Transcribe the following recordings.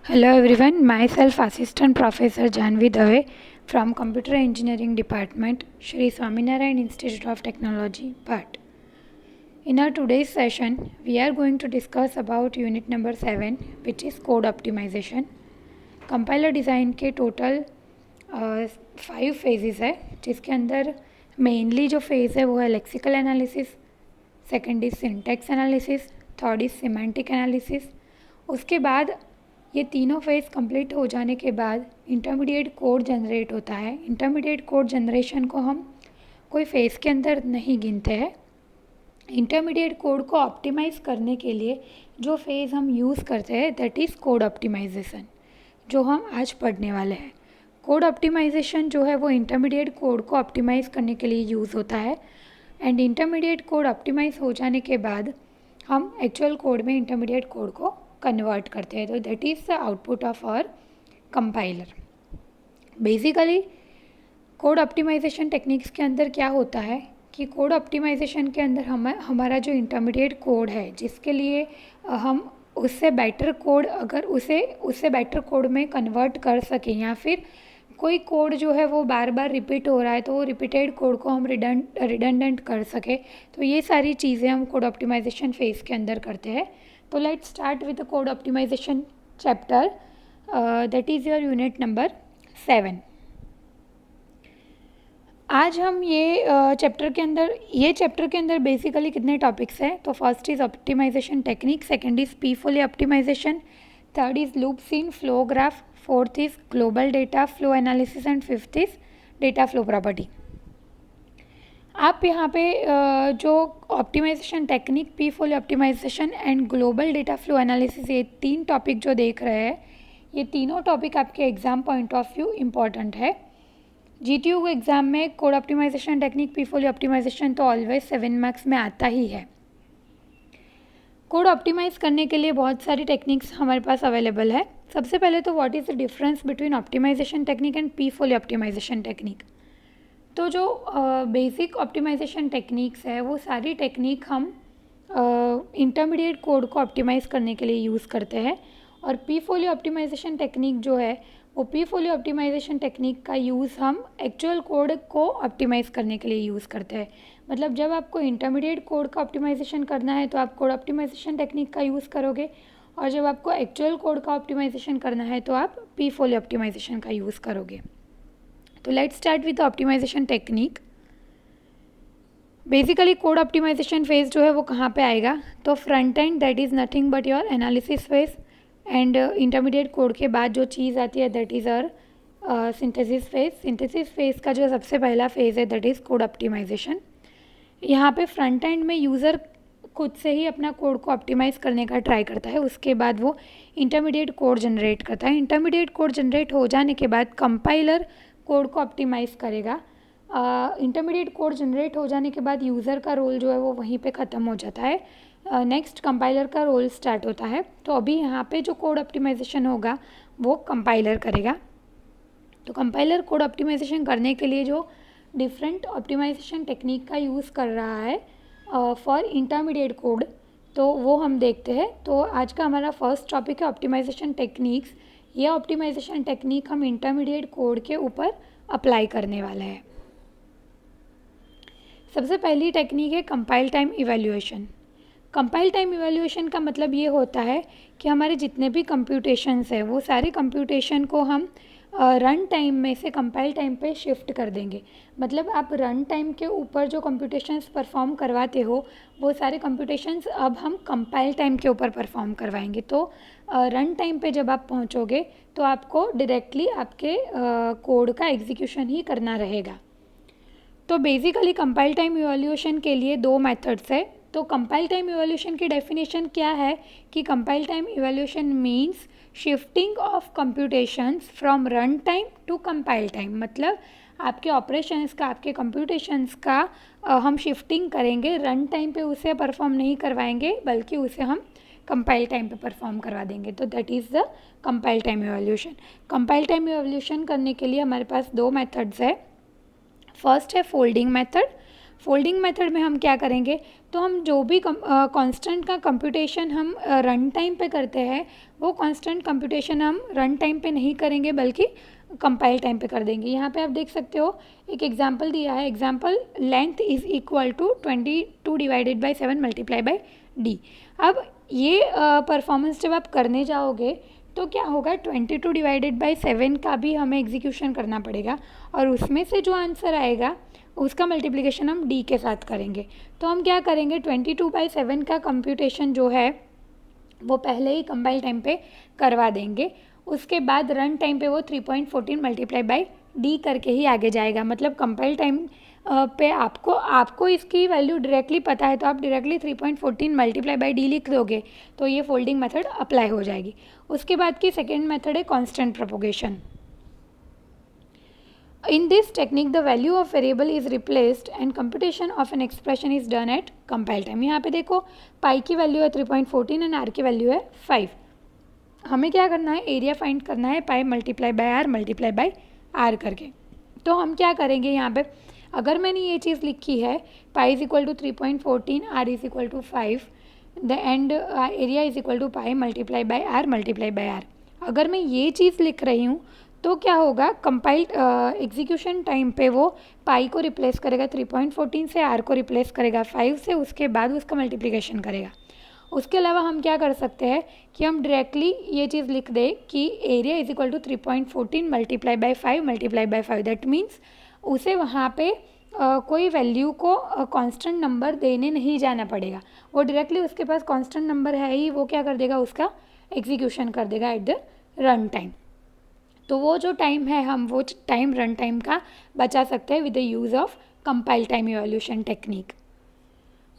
Hello everyone, myself Assistant Professor Janvi Dave from Computer Engineering Department, Shri Swaminarayan Institute of Technology, Bhat. In our today's session, we are going to discuss about unit number 7, which is code optimization. Compiler design के total 5 phases है, जिसके अंदर mainly जो phase है वो है lexical analysis, second is syntax analysis, third is semantic analysis. उसके बाद ये तीनों फेज़ कंप्लीट हो जाने के बाद इंटरमीडिएट कोड जनरेट होता है. इंटरमीडिएट कोड जनरेशन को हम कोई फेज़ के अंदर नहीं गिनते हैं. इंटरमीडिएट कोड को ऑप्टिमाइज़ करने के लिए जो फेज़ हम यूज़ करते हैं दैट इज़ कोड ऑप्टिमाइजेशन, जो हम आज पढ़ने वाले हैं. कोड ऑप्टिमाइजेशन जो है वो इंटरमीडिएट कोड को ऑप्टिमाइज़ करने के लिए यूज़ होता है. एंड इंटरमीडिएट कोड ऑप्टिमाइज़ हो जाने के बाद हम एक्चुअल कोड में इंटरमीडिएट कोड को कन्वर्ट करते हैं. तो that is the output of our compiler. Basically code optimisation techniques के अंदर क्या होता है कि कोड ऑप्टिमाइजेशन के अंदर हमारा जो इंटरमीडिएट कोड है जिसके लिए हम उससे बेटर कोड अगर उससे बेटर कोड में कन्वर्ट कर सकें, या फिर कोई कोड जो है वो बार बार रिपीट हो रहा है तो वो रिपीटेड कोड को हम रिडंडेंट कर सके, तो ये सारी चीज़ें हम कोड ऑप्टिमाइजेशन फेज़ के अंदर करते हैं. तो let's start with the code optimisation chapter, that is your unit number 7. आज हम ये चैप्टर के अंदर बेसिकली कितने टॉपिक्स हैं. तो first is optimisation technique, second is peephole optimisation, third is loops in flow graph, fourth is global data flow analysis and fifth is data flow property. आप यहाँ पे जो optimisation technique, peephole optimisation and global data flow analysis, ये 3 topic जो देख रहे हैं, ये तीनों टॉपिक आपके exam point of view important है. GTU एग्ज़ाम में code optimisation technique, peephole optimisation तो ऑलवेज 7 मार्क्स में आता ही है. कोड ऑप्टिमाइज़ करने के लिए बहुत सारी टेक्निक्स हमारे पास अवेलेबल है. सबसे पहले तो what is the difference between optimisation technique and peephole optimisation technique. तो जो बेसिक ऑप्टिमाइजेशन टेक्निक्स है वो सारी टेक्निक हम इंटरमीडिएट कोड को ऑप्टिमाइज़ करने के लिए यूज़ करते हैं. और पी फुली ऑप्टिमाइजेशन टेक्निक जो है वो पी फुली ऑप्टिमाइजेशन टेक्निक का यूज़ हम एक्चुअल कोड को ऑप्टिमाइज़ करने के लिए यूज़ करते हैं. मतलब जब आपको इंटरमीडिएट कोड का ऑप्टिमाइजेशन करना है तो आप कोड ऑप्टिमाइजेशन टेक्निक का यूज़ करोगे, और जब आपको एक्चुअल कोड का ऑप्टिमाइजेशन करना है तो आप पी फुली ऑप्टिमाइजेशन का यूज़ करोगे. तो let's start with optimisation technique. Basically code optimisation phase जो है वो कहाँ पे आएगा, तो front end that is nothing but your analysis phase. And intermediate code के बाद जो चीज़ आती है that is our synthesis phase. Synthesis phase का जो सबसे पहला फेज़ है दैट इज़ कोड ऑप्टिमाइजेशन. यहाँ पे फ्रंट एंड में यूज़र खुद से ही अपना कोड को ऑप्टिमाइज़ करने का ट्राई करता है. उसके बाद वो इंटरमीडिएट कोड जनरेट करता है. इंटरमीडिएट कोड जनरेट हो जाने के बाद कंपाइलर कोड को ऑप्टिमाइज़ करेगा. इंटरमीडिएट कोड जनरेट हो जाने के बाद यूज़र का रोल जो है वो वहीं पे ख़त्म हो जाता है. नेक्स्ट कंपाइलर का रोल स्टार्ट होता है. तो अभी यहाँ पे जो कोड ऑप्टिमाइजेशन होगा वो कंपाइलर करेगा. तो कंपाइलर कोड ऑप्टिमाइजेशन करने के लिए जो डिफरेंट ऑप्टिमाइजेशन टेक्निक का यूज़ कर रहा है फॉर इंटरमीडिएट कोड, तो वो हम देखते हैं. तो आज का हमारा फर्स्ट टॉपिक है ऑप्टिमाइजेशन टेक्निक्स. ये ऑप्टिमाइजेशन टेक्निक हम इंटरमीडिएट कोड के ऊपर अप्लाई करने वाले हैं. सबसे पहली टेक्निक है compile time evaluation. Compile time evaluation का मतलब ये होता है कि हमारे जितने भी कंप्यूटेशंस हैं वो सारे कंप्यूटेशन को हम रन टाइम में से कंपाइल टाइम पे शिफ्ट कर देंगे. मतलब आप रन टाइम के ऊपर जो कंप्यूटेशंस परफॉर्म करवाते हो वो सारे कंप्यूटेशंस अब हम कंपाइल टाइम के ऊपर परफॉर्म करवाएंगे. तो रन टाइम पे जब आप पहुंचोगे तो आपको डायरेक्टली आपके कोड का एग्जीक्यूशन ही करना रहेगा. तो बेसिकली कंपाइल टाइम इवैल्यूएशन के लिए 2 मेथड्स है. तो कंपाइल टाइम इवैल्यूएशन की डेफिनेशन क्या है कि compile time evaluation means shifting of computations from run time to compile time. मतलब आपके ऑपरेशंस का, आपके कंप्यूटेशंस का हम शिफ्टिंग करेंगे. रन टाइम पे उसे परफॉर्म नहीं करवाएंगे बल्कि उसे हम कंपाइल टाइम पे परफॉर्म करवा देंगे. तो that is the compile time evaluation. Compile time evaluation करने के लिए हमारे पास 2 मेथड्स है. फर्स्ट है फोल्डिंग मेथड. फोल्डिंग मेथड में हम क्या करेंगे, तो हम जो भी कांस्टेंट का कंप्यूटेशन हम रन टाइम पे करते हैं वो कांस्टेंट कंप्यूटेशन हम रन टाइम पे नहीं करेंगे बल्कि कंपाइल टाइम पे कर देंगे। यहाँ पे आप देख सकते हो एक एग्जांपल दिया है, example length is equal to 22 divided by 7 multiply by D. अब ये परफॉर्मेंस जब आप करने जाओगे तो क्या होगा, 22 डिवाइडेड बाई 7 का भी हमें एग्जीक्यूशन करना पड़ेगा और उसमें से जो आंसर आएगा उसका मल्टीप्लिकेशन हम डी के साथ करेंगे। तो हम क्या करेंगे, 22/7 का कंप्यूटेशन जो है वो पहले ही कंपाइल टाइम पे करवा देंगे, उसके बाद रन टाइम पे वो 3.14 मल्टीप्लाई बाई डी करके ही आगे जाएगा। मतलब कंपाइल टाइम पे आपको इसकी वैल्यू डायरेक्टली पता है तो आप डायरेक्टली 3.14 मल्टीप्लाई बाई डी लिख दोगे तो ये फोल्डिंग मेथड अप्लाई हो जाएगी। उसके बाद की सेकेंड मेथड है constant propagation. In this technique, the value of variable is replaced and computation of an expression is done at compile time। यहाँ पे देखो पाई की वैल्यू है 3.14 एंड आर की वैल्यू है 5। हमें क्या करना है, एरिया फाइंड करना है pi multiply by R multiply by R करके। तो हम क्या करेंगे, यहाँ पे अगर मैंने ये चीज़ लिखी है pi is equal to 3.14, R is equal to 5 the end area is equal to pi multiply by R multiply by R, अगर मैं ये चीज़ लिख रही हूँ तो क्या होगा, कंपाइल एग्जीक्यूशन टाइम पे वो पाई को रिप्लेस करेगा 3.14 से, आर को रिप्लेस करेगा 5 से, उसके बाद उसका मल्टीप्लिकेशन करेगा। उसके अलावा हम क्या कर सकते हैं कि हम डायरेक्टली ये चीज़ लिख दें कि area is equal to 3.14 multiply by 5 multiply by 5। That means उसे वहाँ पे कोई वैल्यू को कांस्टेंट नंबर देने नहीं जाना पड़ेगा, वो डायरेक्टली उसके पास कांस्टेंट नंबर है ही, वो क्या कर देगा, उसका एग्जीक्यूशन कर देगा एट द रन टाइम। तो वो जो टाइम है हम वो टाइम रन टाइम का बचा सकते हैं with the use of compile time evaluation technique.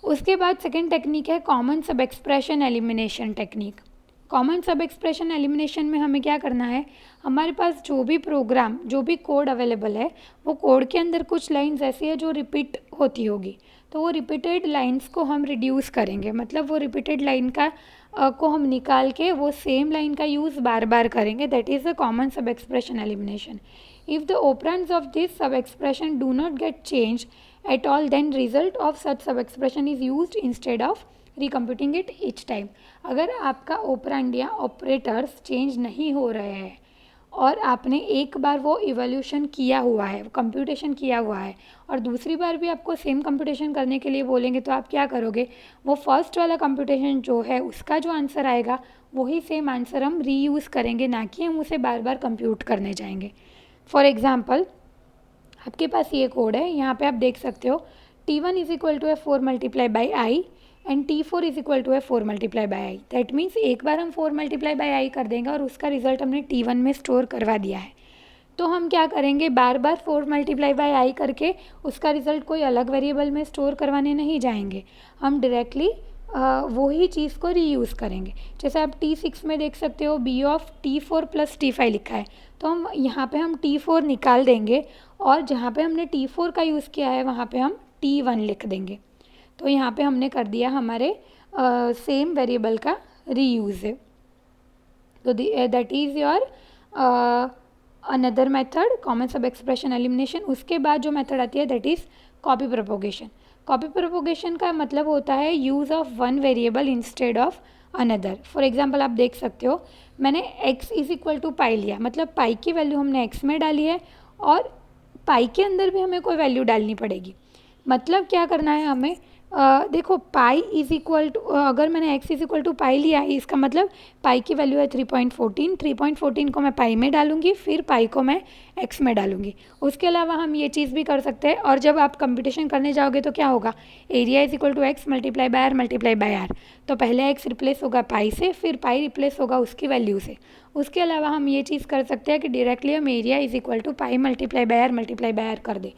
उसके बाद सेकेंड टेक्निक है common sub expression elimination technique. Common sub expression elimination में हमें क्या करना है, हमारे पास जो भी प्रोग्राम जो भी कोड अवेलेबल है वो कोड के अंदर कुछ लाइंस ऐसी है जो रिपीट होती होगी, तो वो रिपीटेड लाइंस को हम रिड्यूस करेंगे। मतलब वो रिपीटेड लाइन का को हम निकाल के वो सेम लाइन का यूज़ बार बार करेंगे। That is the common sub expression elimination. If the operands of this sub expression do not get change at all then result of such sub expression is used instead of recomputing it each time. अगर आपका operand या operators change नहीं हो रहे हैं और आपने एक बार वो इवोल्यूशन किया हुआ है, कंप्यूटेशन किया हुआ है और दूसरी बार भी आपको सेम कंप्यूटेशन करने के लिए बोलेंगे, तो आप क्या करोगे, वो फर्स्ट वाला कंप्यूटेशन जो है उसका जो आंसर आएगा वही सेम आंसर हम रीयूज़ करेंगे, ना कि हम उसे बार बार कंप्यूट करने जाएंगे। फॉर एग्जाम्पल आपके पास ये कोड है, यहाँ पे आप देख सकते हो T1 इज इक्वल टू है 4 multiply by I and T4 is equal to है 4 multiply by I. That means एक बार हम 4 मल्टीप्लाई बाई आई कर देंगे और उसका रिजल्ट हमने T1 में स्टोर करवा दिया है। तो हम क्या करेंगे, बार बार 4 मल्टीप्लाई बाई आई करके उसका रिजल्ट कोई अलग वेरिएबल में स्टोर करवाने नहीं जाएंगे, हम डायरेक्टली वही चीज़ को रीयूज़ करेंगे। जैसे आप T6 में देख सकते हो B of T4 plus T5 लिखा है, तो हम यहाँ पे हम T4 निकाल देंगे और जहाँ पे हमने T4 का यूज़ किया है वहाँ पे हम T1 लिख देंगे। तो यहाँ पे हमने कर दिया हमारे सेम वेरिएबल का रीयूज़ है। तो that is your another method common sub expression elimination. उसके बाद जो मेथड आती है that is copy propagation. Copy propagation का मतलब होता है use of one variable instead of another. For example आप देख सकते हो मैंने x इज़ इक्वल टू पाई लिया, मतलब पाई की वैल्यू हमने x में डाली है और पाई के अंदर भी हमें कोई वैल्यू डालनी पड़ेगी। मतलब क्या करना है हमें, देखो पाई इज़ इक्वल टू, अगर मैंने x इज़ इक्वल टू पाई लिया है इसका मतलब पाई की वैल्यू है 3.14, 3.14 को मैं पाई में डालूंगी, फिर पाई को मैं x में डालूंगी। उसके अलावा हम ये चीज़ भी कर सकते हैं, और जब आप कंप्यूटेशन करने जाओगे तो क्या होगा, area is equal to X multiply by R multiply by R. तो पहले x रिप्लेस होगा पाई से, फिर पाई रिप्लेस होगा उसकी वैल्यू से। उसके अलावा हम ये चीज़ कर सकते हैं कि डायरेक्टली हम area is equal to pi multiply by R कर दें।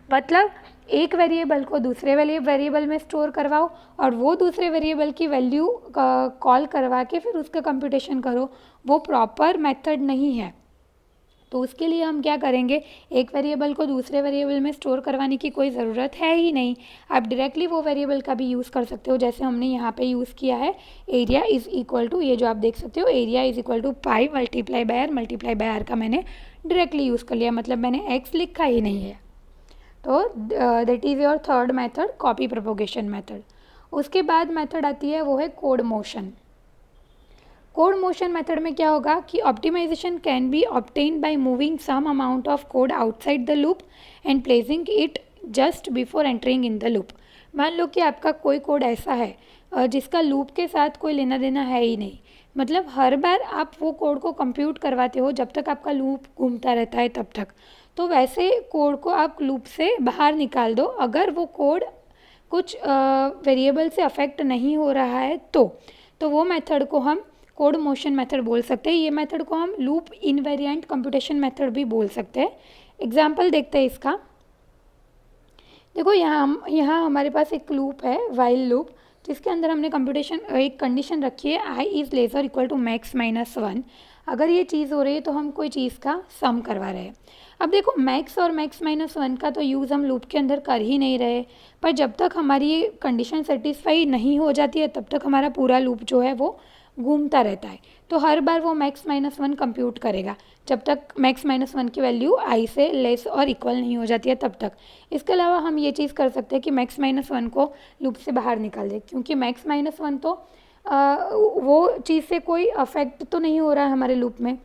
मतलब एक वेरिएबल को दूसरे वेरिएबल में स्टोर करवाओ और वो दूसरे वेरिएबल की वैल्यू कॉल करवा के फिर उसका कंप्यूटेशन करो, वो प्रॉपर मेथड नहीं है। तो उसके लिए हम क्या करेंगे, एक वेरिएबल को दूसरे वेरिएबल में स्टोर करवाने की कोई ज़रूरत है ही नहीं, आप डायरेक्टली वो वेरिएबल का भी यूज़ कर सकते हो। जैसे हमने यहाँ पे यूज़ किया है एरिया इज़ इक्वल टू, ये जो आप देख सकते हो area is equal to pi multiply by R का मैंने डायरेक्टली यूज़ कर लिया, मतलब मैंने एक्स लिखा ही नहीं है। तो that is your third method, copy propagation method. उसके बाद मेथड आती है वो है code motion. Code motion method में क्या होगा कि optimisation can be obtain by moving some amount of code outside the loop and placing it just before entering in the loop. मान लो कि आपका कोई कोड ऐसा है जिसका लूप के साथ कोई लेना देना है ही नहीं, मतलब हर बार आप वो कोड को कंप्यूट करवाते हो जब तक आपका लूप घूमता रहता है तब तक। तो वैसे कोड को आप लूप से बाहर निकाल दो अगर वो कोड कुछ वेरिएबल से अफेक्ट नहीं हो रहा है तो वो मेथड को हम कोड मोशन मेथड बोल सकते हैं। ये मेथड को हम लूप इनवेरिएंट कंप्यूटेशन मेथड भी बोल सकते हैं। एग्जाम्पल देखते हैं इसका। देखो यहाँ हमारे पास एक लूप है, वाइल लूप, जिसके अंदर हमने कंप्यूटेशन एक कंडीशन रखी है i is lesser equal to max minus 1। अगर ये चीज़ हो रही है तो हम कोई चीज़ का सम करवा रहे हैं। अब देखो मैक्स और मैक्स माइनस 1 का तो यूज़ हम लूप के अंदर कर ही नहीं रहे, पर जब तक हमारी ये कंडीशन सेटिस्फाई नहीं हो जाती है तब तक हमारा पूरा लूप जो है वो घूमता रहता है। तो हर बार वो मैक्स माइनस 1 कंप्यूट करेगा जब तक मैक्स माइनस 1 की वैल्यू आई से लेस और इक्वल नहीं हो जाती है तब तक। इसके अलावा हम ये चीज़ कर सकते हैं कि मैक्स माइनस 1 को लूप से बाहर निकाल दें, क्योंकि मैक्स माइनस 1 तो वो चीज़ से कोई अफेक्ट तो नहीं हो रहा है हमारे लूप में,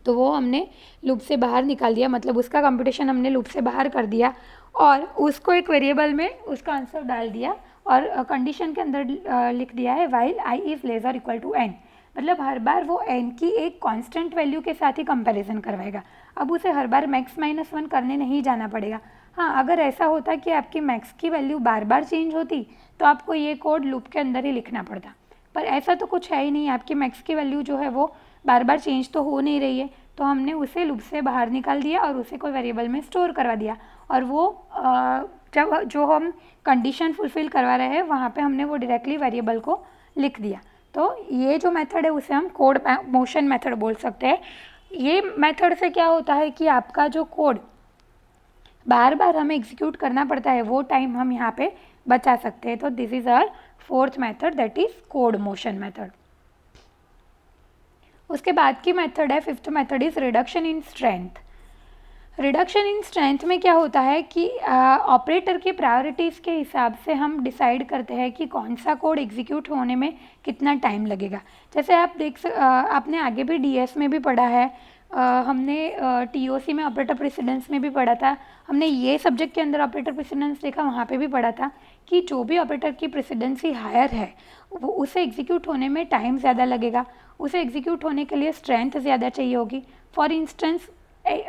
तो वो हमने लूप से बाहर निकाल दिया, मतलब उसका कंप्यूटेशन हमने लूप से बाहर कर दिया और उसको एक वेरिएबल में उसका आंसर डाल दिया और कंडीशन के अंदर लिख दिया है while I is lesser equal to N. मतलब हर बार वो एन की एक कांस्टेंट वैल्यू के साथ ही कंपैरिजन करवाएगा। अब उसे हर बार मैक्स माइनस 1 करने नहीं जाना पड़ेगा। हाँ, अगर ऐसा होता कि आपकी मैक्स की वैल्यू बार बार चेंज होती तो आपको ये कोड लूप के अंदर ही लिखना पड़ता, पर ऐसा तो कुछ है ही नहीं। आपकी मैक्स की वैल्यू जो है वो बार बार चेंज तो हो नहीं रही है, तो हमने उसे लूप से बाहर निकाल दिया और उसे कोई वेरिएबल में स्टोर करवा दिया और वो जब जो हम कंडीशन फुलफ़िल करवा रहे हैं वहाँ पे हमने वो डायरेक्टली वेरिएबल को लिख दिया। तो ये जो मेथड है उसे हम कोड मोशन मेथड बोल सकते हैं। ये मेथड से क्या होता है कि आपका जो कोड बार बार हमें एग्जीक्यूट करना पड़ता है वो टाइम हम यहाँ पे बचा सकते हैं। तो this is our fourth method, that is code motion method. उसके बाद की मेथड है, fifth method is reduction in strength. Reduction in strength में क्या होता है कि ऑपरेटर की प्रायोरिटीज़ के हिसाब से हम डिसाइड करते हैं कि कौन सा कोड एग्जीक्यूट होने में कितना टाइम लगेगा। जैसे आप आपने आगे भी डीएस में भी पढ़ा है, हमने टीओसी में ऑपरेटर प्रेसिडेंस में भी पढ़ा था, हमने ये सब्जेक्ट के अंदर ऑपरेटर प्रेसिडेंस देखा वहाँ पे भी पढ़ा था कि जो भी ऑपरेटर की प्रेसिडेंसी हायर है वो उसे एग्जीक्यूट होने में टाइम ज़्यादा लगेगा, उसे एग्जीक्यूट होने के लिए स्ट्रेंथ ज़्यादा चाहिए होगी। फॉर इंस्टेंस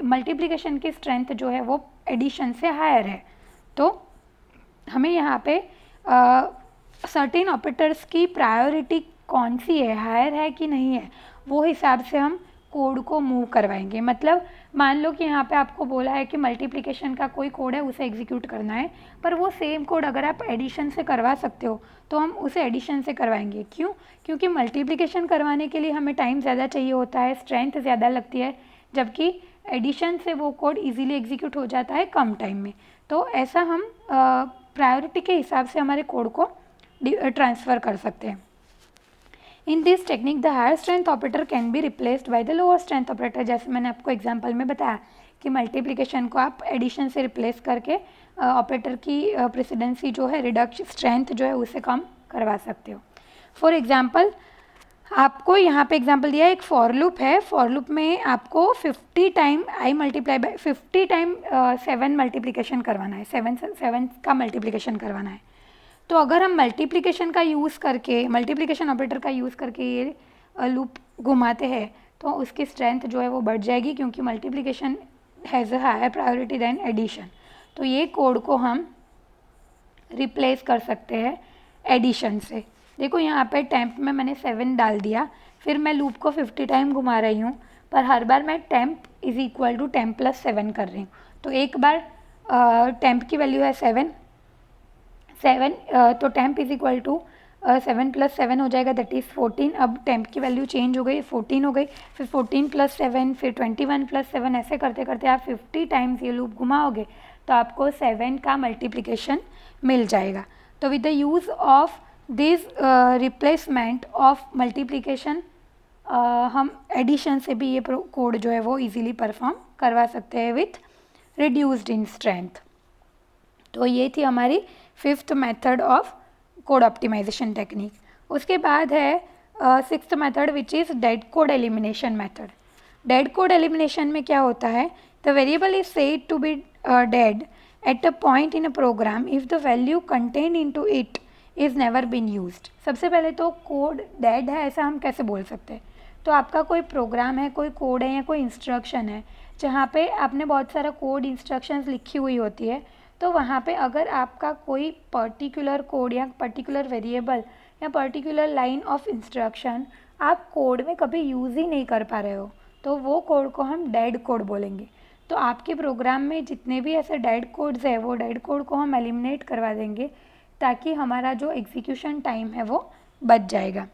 मल्टीप्लिकेशन की स्ट्रेंथ जो है वो एडिशन से हायर है, तो हमें यहाँ पे सर्टेन ऑपरेटर्स की प्रायोरिटी कौन सी है, हायर है कि नहीं है, वो हिसाब से हम कोड को मूव करवाएंगे। मतलब मान लो कि यहाँ पे आपको बोला है कि मल्टीप्लिकेशन का कोई कोड है उसे एग्जीक्यूट करना है, पर वो सेम कोड अगर आप एडिशन से करवा सकते हो तो हम उसे एडिशन से करवाएंगे। क्यों? क्योंकि मल्टीप्लिकेशन करवाने के लिए हमें टाइम ज़्यादा चाहिए होता है, स्ट्रेंथ ज़्यादा लगती है, जबकि एडिशन से वो कोड इजीली एग्जीक्यूट हो जाता है कम टाइम में। तो ऐसा हम प्रायोरिटी के हिसाब से हमारे कोड को ट्रांसफ़र कर सकते हैं। In this technique the higher strength operator can be replaced by the lower strength operator. जैसे मैंने आपको एग्जांपल में बताया कि मल्टीप्लिकेशन को आप एडिशन से रिप्लेस करके ऑपरेटर की प्रेसिडेंसी जो है, रिडक्शन स्ट्रेंथ जो है उसे कम करवा सकते हो। फॉर एग्जांपल आपको यहाँ पे एग्जांपल दिया है, एक फॉर लूप है, फॉर लूप में आपको 50 time I multiply by 50 time 7 multiplication करवाना है, 7 का मल्टीप्लिकेशन करवाना है। तो अगर हम मल्टीप्लिकेशन का यूज़ करके, मल्टीप्लिकेशन ऑपरेटर का यूज़ करके ये लूप घुमाते हैं तो उसकी स्ट्रेंथ जो है वो बढ़ जाएगी, क्योंकि multiplication has a higher priority than addition. तो ये कोड को हम रिप्लेस कर सकते हैं एडिशन से। देखो यहाँ पे टेम्प में मैंने 7 डाल दिया, फिर मैं लूप को 50 टाइम घुमा रही हूँ, पर हर बार मैं temp is equal to temp plus 7 कर रही हूँ। तो एक बार टेम्प की वैल्यू है 7, तो temp is equal to 7 plus 7 हो जाएगा, दैट इज़ 14। अब टेम्प की वैल्यू चेंज हो गई, 14 हो गई, फिर 14 प्लस 7, फिर 21 प्लस 7, ऐसे करते करते आप 50 टाइम्स ये लूप घुमाओगे तो आपको 7 का मल्टीप्लिकेशन मिल जाएगा। तो with the use of this replacement of multiplication हम एडिशन से भी ये कोड जो है वो इजीली परफॉर्म करवा सकते हैं विथ रिड्यूस्ड इन स्ट्रेंथ। तो ये थी हमारी 5th method of code optimisation technique. उसके बाद है 6th method which is dead code elimination method. Dead code elimination में क्या होता है, the variable is said to be dead at a point in a program if the value contain in to it is never been used. सबसे पहले तो code dead है ऐसा हम कैसे बोल सकते हैं, तो आपका कोई प्रोग्राम है, कोई कोड है या कोई इंस्ट्रक्शन है जहाँ पे आपने बहुत सारा कोड इंस्ट्रक्शंस लिखी हुई होती है, तो वहाँ पे अगर आपका कोई पर्टिकुलर कोड या पर्टिकुलर वेरिएबल या पर्टिकुलर लाइन ऑफ इंस्ट्रक्शन आप कोड में कभी यूज़ ही नहीं कर पा रहे हो, तो वो कोड को हम डेड कोड बोलेंगे। तो आपके प्रोग्राम में जितने भी ऐसे डेड कोड्स है वो डेड कोड को हम एलिमिनेट करवा देंगे ताकि हमारा जो एग्जीक्यूशन टाइम है वो बच जाएगा।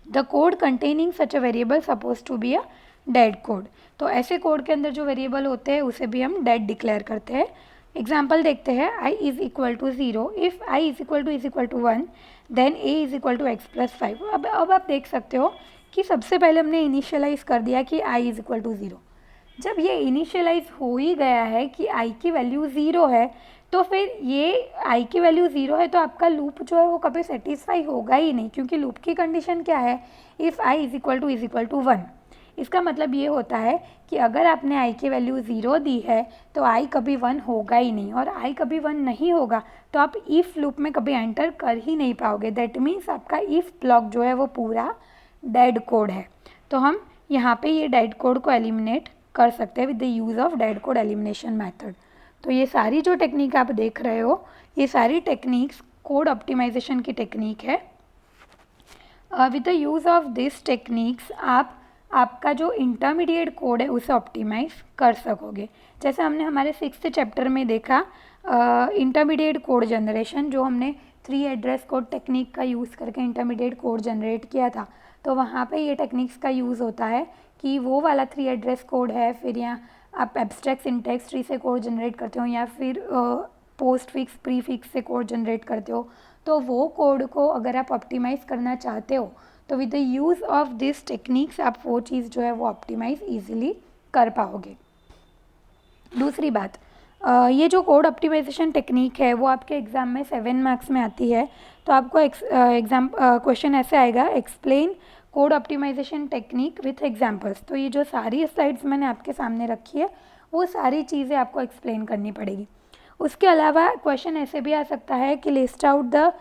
The code containing such a variable suppose to be a dead code. तो ऐसे कोड के अंदर जो वेरिएबल होते हैं उसे भी हम डेड डिक्लेयर करते हैं। एग्जाम्पल देखते हैं, i is equal to 0, if i is equal to 1 then a is equal to X plus 5। अब आप देख सकते हो कि सबसे पहले हमने इनिशियलाइज़ कर दिया कि i इज़ इक्वल टू 0। जब ये इनिशियलाइज हो ही गया है कि i की वैल्यू 0 है, तो फिर ये i की वैल्यू 0 है तो आपका लूप जो है वो कभी सेटिस्फाई होगा ही नहीं, क्योंकि लूप की कंडीशन क्या है, if i is equal to 1। इसका मतलब ये होता है कि अगर आपने i की वैल्यू 0 दी है तो i कभी 1 होगा ही नहीं, और i कभी 1 नहीं होगा तो आप इफ़ लूप में कभी एंटर कर ही नहीं पाओगे। दैट मीन्स आपका इफ़ ब्लॉक जो है वो पूरा डेड कोड है। तो हम यहाँ पे ये डेड कोड को एलिमिनेट कर सकते हैं with the use of dead code elimination method. तो ये सारी जो टेक्निक आप देख रहे हो ये सारी टेक्निक्स कोड ऑप्टिमाइजेशन की टेक्निक है। With the use of this techniques आप आपका जो इंटरमीडिएट कोड है उसे ऑप्टिमाइज़ कर सकोगे। जैसे हमने हमारे 6th चैप्टर में देखा इंटरमीडिएट कोड जनरेशन, जो हमने 3 एड्रेस कोड टेक्निक का यूज़ करके इंटरमीडिएट कोड जनरेट किया था, तो वहाँ पे ये टेक्निक्स का यूज़ होता है कि वो वाला 3 एड्रेस कोड है, फिर यहाँ आप एब्स्ट्रैक्ट सिंटैक्स ट्री से कोड जनरेट करते हो या फिर पोस्ट फिक्स प्री फिक्स से कोड जनरेट करते हो, तो वो कोड को अगर आप ऑप्टिमाइज़ करना चाहते हो तो with the use of this techniques आप वो चीज़ जो है वो ऑप्टिमाइज़ ईजिली कर पाओगे। दूसरी बात, ये जो कोड ऑप्टिमाइजेशन टेक्निक है वो आपके एग्ज़ाम में 7 मार्क्स में आती है। तो आपको एग्ज़ाम क्वेश्चन ऐसे आएगा, explain code optimisation technique with examples. तो ये जो सारी स्लाइड्स मैंने आपके सामने रखी है वो सारी चीज़ें आपको एक्सप्लेन करनी पड़ेगी। उसके अलावा क्वेश्चन ऐसे भी आ सकता है कि list out the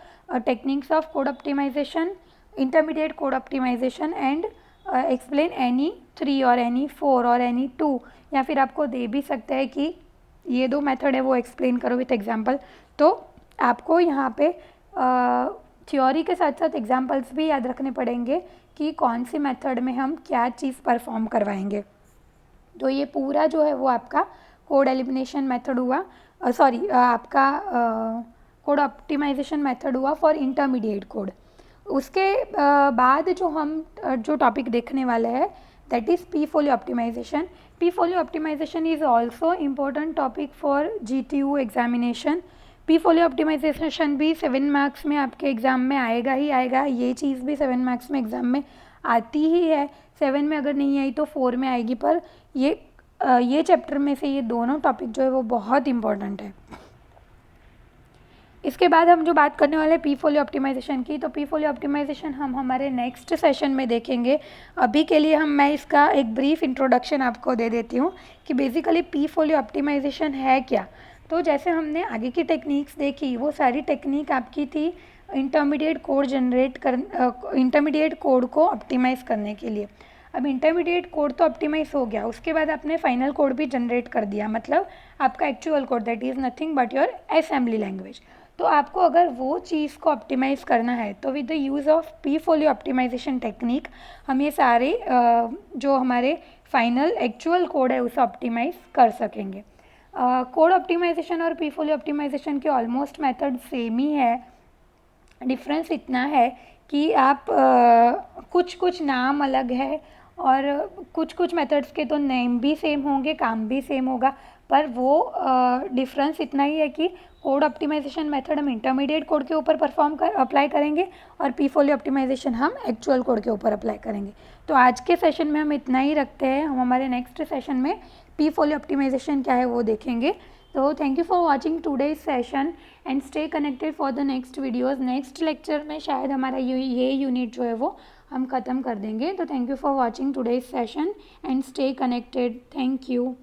techniques of code optimisation, intermediate code optimisation and explain any 3 और एनी 4 और एनी 2, या फिर आपको दे भी सकते हैं कि ये 2 मेथड है वो एक्सप्लेन करो विथ एग्जांपल। तो आपको यहाँ पे थ्योरी के साथ साथ एग्जांपल्स भी याद रखने पड़ेंगे कि कौन सी मेथड में हम क्या चीज़ परफॉर्म करवाएंगे। तो ये पूरा जो है वो आपका कोड एलिमिनेशन मेथड हुआ, आपका कोड ऑप्टिमाइजेशन मेथड हुआ फॉर इंटरमीडिएट कोड। उसके बाद जो टॉपिक देखने वाले हैं that is peephole optimisation. Peephole optimisation is also important topic for GTU examination. Peephole optimisation भी 7 मार्क्स में आपके एग्ज़ाम में आएगा ही आएगा, ये चीज़ भी 7 मार्क्स में एग्ज़ाम में आती ही है। 7 में अगर नहीं आई तो 4 में आएगी, पर ये चैप्टर में से ये दोनों टॉपिक जो है वो बहुत इंपॉर्टेंट है। इसके बाद हम जो बात करने वाले हैं पी फोलियो ऑप्टिमाइजेशन की, तो पी फोलियो ऑप्टिमाइजेशन हम हमारे नेक्स्ट सेशन में देखेंगे। अभी के लिए मैं इसका एक ब्रीफ इंट्रोडक्शन आपको दे देती हूँ कि बेसिकली पी फोलियो ऑप्टिमाइजेशन है क्या। तो जैसे हमने आगे की टेक्निक्स देखी वो सारी टेक्निक आपकी थी इंटरमीडिएट कोड को ऑप्टिमाइज़ करने के लिए। अब इंटरमीडिएट कोड तो ऑप्टिमाइज़ हो गया, उसके बाद आपने फाइनल कोड भी जनरेट कर दिया, मतलब आपका actual code that is nothing but your assembly language. तो आपको अगर वो चीज़ को ऑप्टिमाइज़ करना है तो with the use of peephole optimisation technique हम ये सारे जो हमारे फाइनल एक्चुअल कोड है उसे ऑप्टिमाइज़ कर सकेंगे। कोड ऑप्टिमाइजेशन और पी फोलियो ऑप्टिमाइजेशन के ऑलमोस्ट मेथड सेम ही है। डिफरेंस इतना है कि आप कुछ नाम अलग है और कुछ मेथड्स के तो नेम भी सेम होंगे, काम भी सेम होगा, पर वो डिफरेंस इतना ही है कि कोड ऑप्टिमाइजेशन मेथड हम इंटरमीडिएट कोड के ऊपर अप्लाई करेंगे और पी फोलियो ऑप्टिमाइजेशन हम एक्चुअल कोड के ऊपर अप्लाई करेंगे। तो आज के सेशन में हम इतना ही रखते हैं। हम हमारे नेक्स्ट सेशन में पी फोलियो ऑप्टिमाइजेशन क्या है वो देखेंगे। तो thank you for watching today's session and stay connected for the next videos. Next lecture में शायद हमारा ये यूनिट जो है वो हम ख़त्म कर देंगे। तो thank you for watching today's session and stay connected. Thank you.